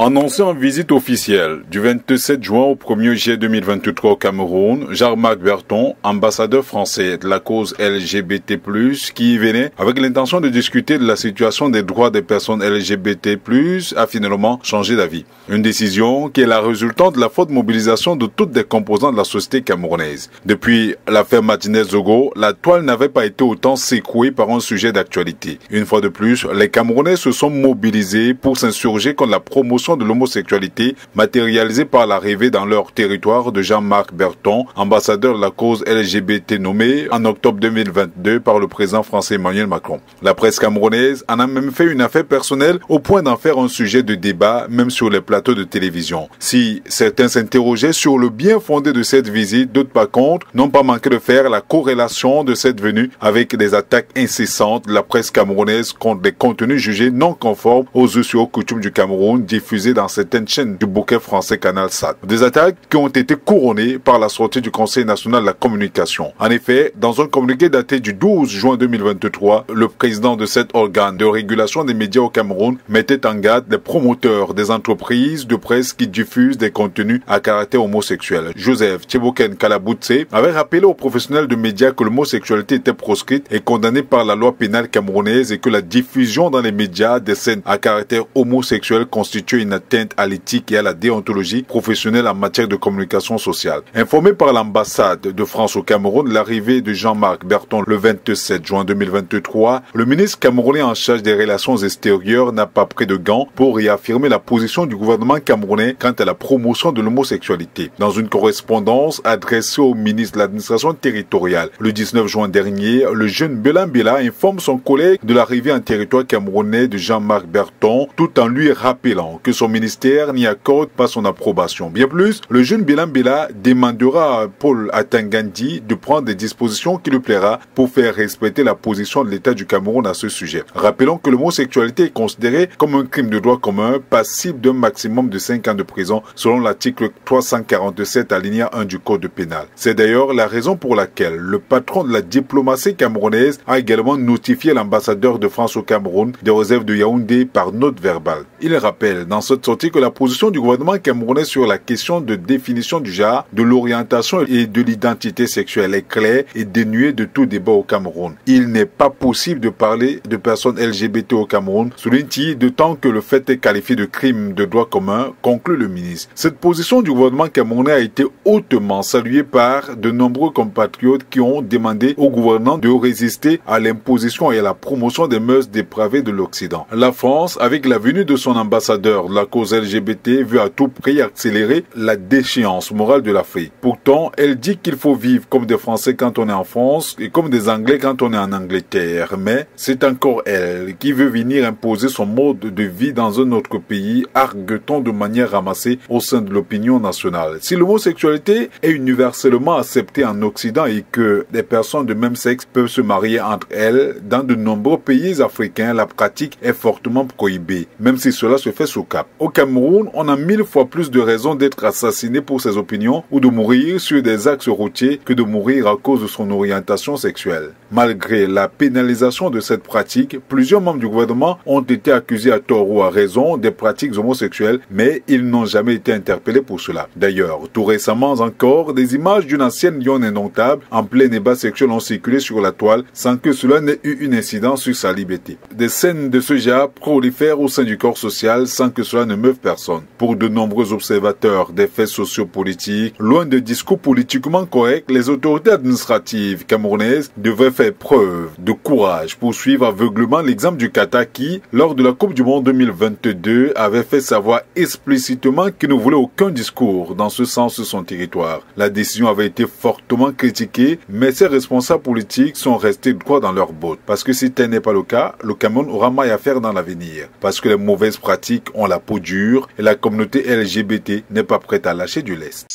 Annoncé en visite officielle du 27 juin au 1er juillet 2023 au Cameroun, Jean-Marc Berton, ambassadeur français de la cause LGBT+, qui y venait avec l'intention de discuter de la situation des droits des personnes LGBT+, a finalement changé d'avis. Une décision qui est la résultante de la forte mobilisation de toutes les composantes de la société camerounaise. Depuis l'affaire Martinez-Zogo, la toile n'avait pas été autant secouée par un sujet d'actualité. Une fois de plus, les Camerounais se sont mobilisés pour s'insurger contre la promotion de l'homosexualité matérialisée par l'arrivée dans leur territoire de Jean-Marc Berton, ambassadeur de la cause LGBT nommé en octobre 2022 par le président français Emmanuel Macron. La presse camerounaise en a même fait une affaire personnelle au point d'en faire un sujet de débat même sur les plateaux de télévision. Si certains s'interrogeaient sur le bien fondé de cette visite, d'autres par contre n'ont pas manqué de faire la corrélation de cette venue avec des attaques incessantes de la presse camerounaise contre des contenus jugés non conformes aux us et aux coutumes du Cameroun diffusés dans certaines chaînes du bouquet français Canal Sat. Des attaques qui ont été couronnées par la sortie du Conseil national de la communication. En effet, dans un communiqué daté du 12 juin 2023, le président de cet organe de régulation des médias au Cameroun mettait en garde les promoteurs des entreprises de presse qui diffusent des contenus à caractère homosexuel. Joseph Tcheboken Kalaboutse avait rappelé aux professionnels de médias que l'homosexualité était proscrite et condamnée par la loi pénale camerounaise et que la diffusion dans les médias des scènes à caractère homosexuel constitue une atteinte à l'éthique et à la déontologie professionnelle en matière de communication sociale. Informé par l'ambassade de France au Cameroun de l'arrivée de Jean-Marc Berton le 27 juin 2023, le ministre camerounais en charge des relations extérieures n'a pas pris de gants pour réaffirmer la position du gouvernement camerounais quant à la promotion de l'homosexualité. Dans une correspondance adressée au ministre de l'administration territoriale le 19 juin dernier, le jeune Bélan Béla informe son collègue de l'arrivée en territoire camerounais de Jean-Marc Berton tout en lui rappelant que son ministère n'y accorde pas son approbation. Bien plus, le jeune Bélan Béla demandera à Paul Atangandi de prendre des dispositions qui lui plaira pour faire respecter la position de l'État du Cameroun à ce sujet. Rappelons que l'homosexualité est considérée comme un crime de droit commun passible d'un maximum de 5 ans de prison selon l'article 347 alinéa 1 du Code pénal. C'est d'ailleurs la raison pour laquelle le patron de la diplomatie camerounaise a également notifié l'ambassadeur de France au Cameroun des réserves de Yaoundé par note verbale. Il rappelle dans cette sortie que la position du gouvernement camerounais sur la question de définition du genre, de l'orientation et de l'identité sexuelle est claire et dénuée de tout débat au Cameroun. Il n'est pas possible de parler de personnes LGBT au Cameroun, souligne-t-il, d'autant que le fait est qualifié de crime de droit commun, conclut le ministre. Cette position du gouvernement camerounais a été hautement saluée par de nombreux compatriotes qui ont demandé au gouvernement de résister à l'imposition et à la promotion des mœurs dépravées de l'Occident. La France, avec la venue de son ambassadeur de la cause LGBT, veut à tout prix accélérer la déchéance morale de l'Afrique. Pourtant, elle dit qu'il faut vivre comme des Français quand on est en France et comme des Anglais quand on est en Angleterre. Mais c'est encore elle qui veut venir imposer son mode de vie dans un autre pays, argue-t-on de manière ramassée au sein de l'opinion nationale. Si l'homosexualité est universellement acceptée en Occident et que des personnes de même sexe peuvent se marier entre elles, dans de nombreux pays africains, la pratique est fortement prohibée, même si cela se fait sous cap. Au Cameroun, on a 1000 fois plus de raisons d'être assassiné pour ses opinions ou de mourir sur des axes routiers que de mourir à cause de son orientation sexuelle. Malgré la pénalisation de cette pratique, plusieurs membres du gouvernement ont été accusés à tort ou à raison des pratiques homosexuelles, mais ils n'ont jamais été interpellés pour cela. D'ailleurs, tout récemment encore, des images d'une ancienne lionne indomptable en plein débat sexuel ont circulé sur la toile sans que cela n'ait eu une incidence sur sa liberté. Des scènes de ce genre prolifèrent au sein du corps social sans que cela ne meuve personne. Pour de nombreux observateurs des faits sociopolitiques, loin de discours politiquement corrects, les autorités administratives camerounaises devraient faire preuve de courage pour suivre aveuglement l'exemple du Qatar qui, lors de la Coupe du Monde 2022, avait fait savoir explicitement qu'il ne voulait aucun discours dans ce sens sur son territoire. La décision avait été fortement critiquée, mais ces responsables politiques sont restés droits dans leurs bottes. Parce que si tel n'est pas le cas, le Cameroun aura maille à faire dans l'avenir. Parce que les mauvaises pratiques ont la peau dure et la communauté LGBT n'est pas prête à lâcher du lest.